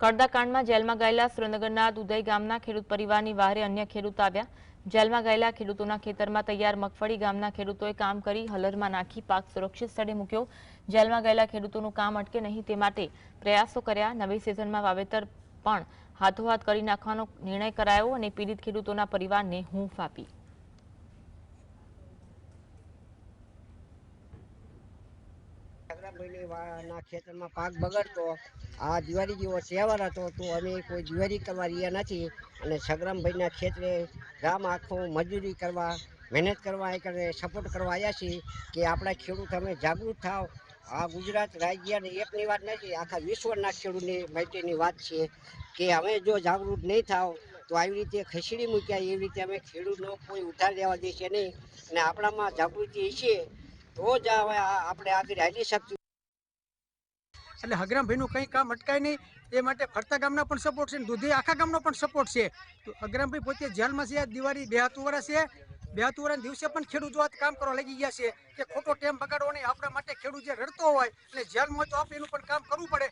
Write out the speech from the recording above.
કડદાકાંડમાં જેલમાં ગયેલા સુરેન્દ્રનગરના દુધઈ ગામના ખેડૂત પરિવારની વહારે અન્ય ખેડૂત આવ્યા। જેલમાં ગયેલા ખેડૂતોના ખેતરમાં તૈયાર મગફળી ગામના ખેડૂતોએ કામ કરી હલરમાં નાખી પાક સુરક્ષિત સ્થળે મૂક્યો। જેલમાં ગયેલા ખેડૂતોનું કામ અટકે નહીં તે માટે પ્રયાસો કર્યા। નવી સિઝનમાં વાવેતર પણ હાથોહાથ કરી નાખવાનો નિર્ણય કરાયો અને પીડિત ખેડૂતોના પરિવારને હૂંફ આપી। ખેતરમાં પાક બગડતો આ દિવાળી જેવો તહેવાર હતો તો અમે કોઈ દિવાળી કરવા રહ્યા નથી અને સગરામભાઈના ખેતરે ગામ આખું મજૂરી કરવા મહેનત કરવા એ સપોર્ટ કરવા આવ્યા છીએ કે આપણા ખેડૂત અમે જાગૃત થાવ। આ ગુજરાત રાજ્યની એકની વાત નથી, આખા વિશ્વના ખેડૂતની માટેની વાત છે કે અમે જો જાગૃત નહીં થાવ તો આવી રીતે ખસેડી મૂક્યા એવી રીતે અમે ખેડૂતનો કોઈ ઉધાર લેવા દેશે નહીં અને આપણામાં જાગૃતિ છે તો જ આપણે આગળ હાલી શકીએ। એટલે હગરામભાઈનું કંઈ કામ અટકાય નહીં એ માટે ફરતા ગામના પણ સપોર્ટ છે, દુધઈ આખા ગામનો પણ સપોર્ટ છે। તો હગરામભાઈ પોતે જેલમાં છે, દિવાળી 72 વર્ષ છે, 72 વર્ષના દિવસે પણ ખેડૂત જો કામ કરવા લાગી ગયા છે કે ખોટો ટેમ બગાડવો નહીં। આપણા માટે ખેડૂત જે રડતો હોય અને જેલમાં તો આપણે એનું પણ કામ કરવું પડે।